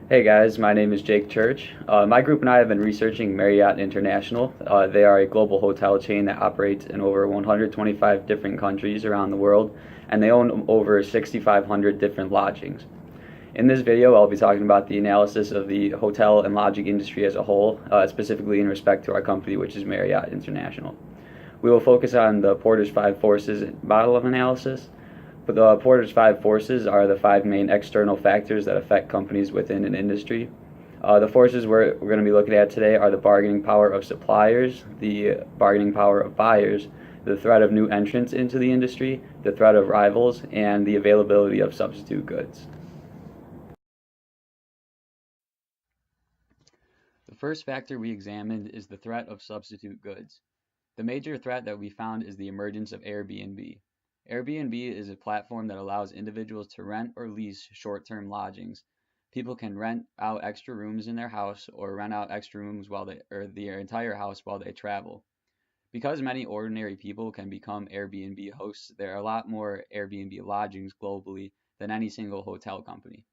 Hey guys, my name is Jake Church. My group and I have been researching Marriott International. They are a global hotel chain that operates in over 125 different countries around the world, and they own over 6,500 different lodgings. In this video, I'll be talking about the analysis of the hotel and lodging industry as a whole, specifically in respect to our company, which is Marriott International. We will focus on the Porter's Five Forces model of analysis. But the Porter's Five Forces are the five main external factors that affect companies within an industry. The forces we're going to be looking at today are the bargaining power of suppliers, the bargaining power of buyers, the threat of new entrants into the industry, the threat of rivals, and the availability of substitute goods. The first factor we examined is the threat of substitute goods. The major threat that we found is the emergence of Airbnb. Airbnb is a platform that allows individuals to rent or lease short-term lodgings. People can rent out extra rooms in their house or rent out extra rooms or their entire house while they travel. Because many ordinary people can become Airbnb hosts, there are a lot more Airbnb lodgings globally than any single hotel company.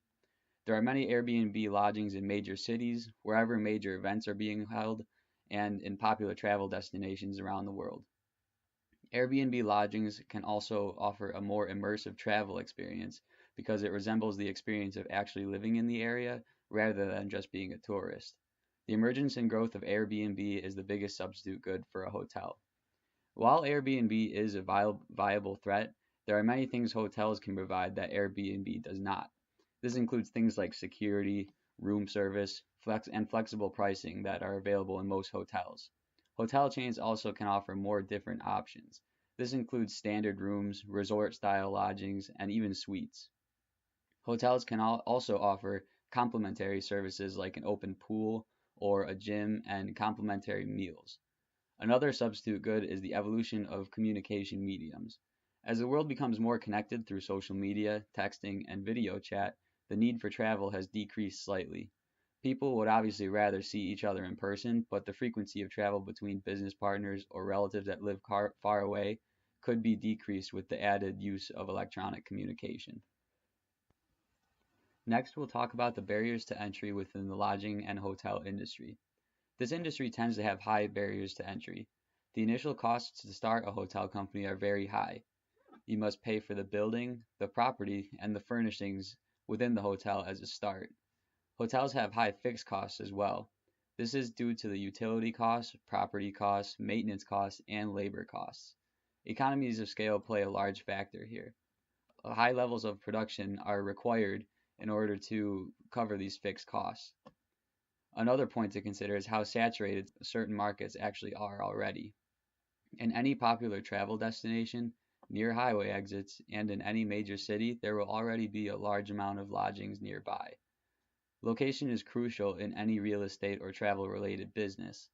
There are many Airbnb lodgings in major cities, wherever major events are being held, and in popular travel destinations around the world. Airbnb lodgings can also offer a more immersive travel experience because it resembles the experience of actually living in the area rather than just being a tourist. The emergence and growth of Airbnb is the biggest substitute good for a hotel. While Airbnb is a viable threat, there are many things hotels can provide that Airbnb does not. This includes things like security, room service, and flexible pricing that are available in most hotels. Hotel chains also can offer more different options. This includes standard rooms, resort-style lodgings, and even suites. Hotels can also offer complementary services like an open pool or a gym and complimentary meals. Another substitute good is the evolution of communication mediums. As the world becomes more connected through social media, texting, and video chat, the need for travel has decreased slightly. People would obviously rather see each other in person, but the frequency of travel between business partners or relatives that live far away could be decreased with the added use of electronic communication. Next, we'll talk about the barriers to entry within the lodging and hotel industry. This industry tends to have high barriers to entry. The initial costs to start a hotel company are very high. You must pay for the building, the property, and the furnishings within the hotel as a start. Hotels have high fixed costs as well. This is due to the utility costs, property costs, maintenance costs, and labor costs. Economies of scale play a large factor here. High levels of production are required in order to cover these fixed costs. Another point to consider is how saturated certain markets actually are already. In any popular travel destination, near highway exits, and in any major city, there will already be a large amount of lodgings nearby. Location is crucial in any real estate or travel related business.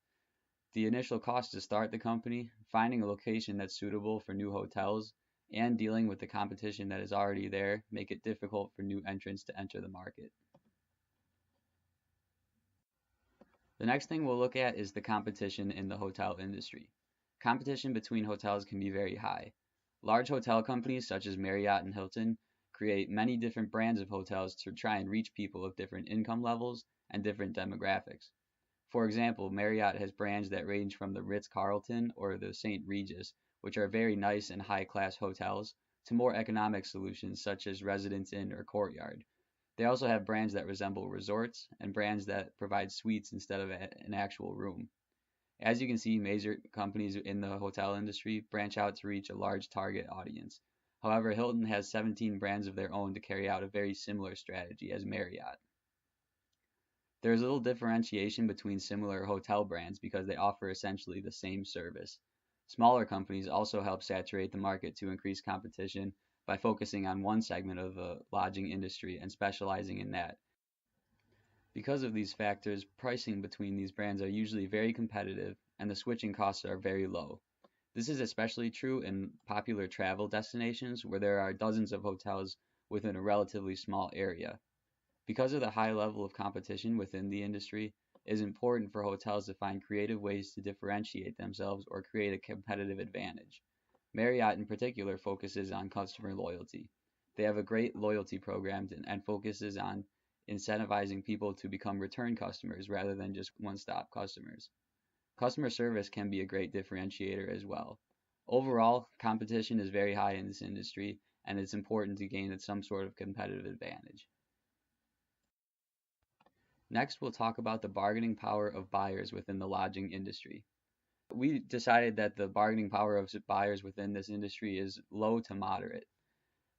The initial cost to start the company, finding a location that's suitable for new hotels, and dealing with the competition that is already there make it difficult for new entrants to enter the market. The next thing we'll look at is the competition in the hotel industry. Competition between hotels can be very high. Large hotel companies such as Marriott and Hilton create many different brands of hotels to try and reach people of different income levels and different demographics. For example, Marriott has brands that range from the Ritz-Carlton or the St. Regis, which are very nice and high-class hotels, to more economic solutions such as Residence Inn or Courtyard. They also have brands that resemble resorts and brands that provide suites instead of an actual room. As you can see, major companies in the hotel industry branch out to reach a large target audience. However, Hilton has 17 brands of their own to carry out a very similar strategy as Marriott. There is little differentiation between similar hotel brands because they offer essentially the same service. Smaller companies also help saturate the market to increase competition by focusing on one segment of the lodging industry and specializing in that. Because of these factors, pricing between these brands are usually very competitive and the switching costs are very low. This is especially true in popular travel destinations where there are dozens of hotels within a relatively small area. Because of the high level of competition within the industry, it is important for hotels to find creative ways to differentiate themselves or create a competitive advantage. Marriott in particular focuses on customer loyalty. They have a great loyalty program and focuses on incentivizing people to become return customers rather than just one-stop customers. Customer service can be a great differentiator as well. Overall, competition is very high in this industry, and it's important to gain some sort of competitive advantage. Next, we'll talk about the bargaining power of buyers within the lodging industry. We decided that the bargaining power of buyers within this industry is low to moderate.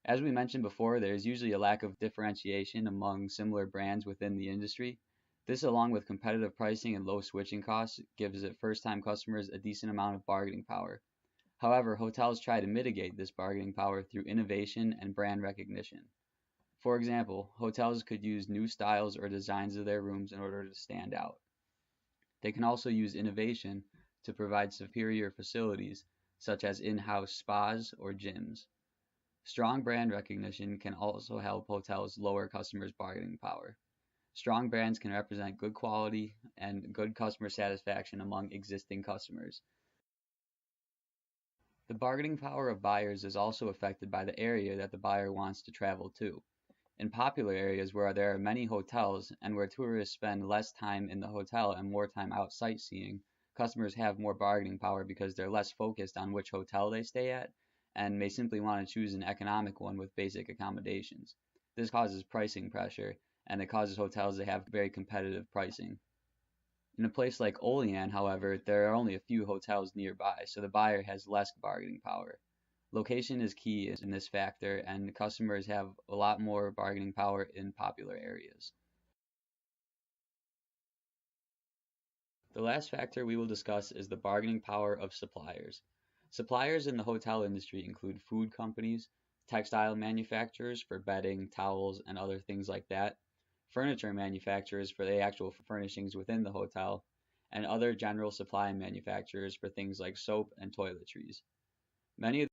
As we mentioned before, there is usually a lack of differentiation among similar brands within the industry. This, along with competitive pricing and low switching costs, gives it first-time customers a decent amount of bargaining power. However, hotels try to mitigate this bargaining power through innovation and brand recognition. For example, hotels could use new styles or designs of their rooms in order to stand out. They can also use innovation to provide superior facilities, such as in-house spas or gyms. Strong brand recognition can also help hotels lower customers' bargaining power. Strong brands can represent good quality and good customer satisfaction among existing customers. The bargaining power of buyers is also affected by the area that the buyer wants to travel to. In popular areas where there are many hotels and where tourists spend less time in the hotel and more time out sightseeing, customers have more bargaining power because they're less focused on which hotel they stay at and may simply want to choose an economic one with basic accommodations. This causes pricing pressure, and it causes hotels to have very competitive pricing. In a place like Olean, however, there are only a few hotels nearby, so the buyer has less bargaining power. Location is key in this factor, and customers have a lot more bargaining power in popular areas. The last factor we will discuss is the bargaining power of suppliers. Suppliers in the hotel industry include food companies, textile manufacturers for bedding, towels, and other things like that, furniture manufacturers for the actual furnishings within the hotel, and other general supply manufacturers for things like soap and toiletries. Many of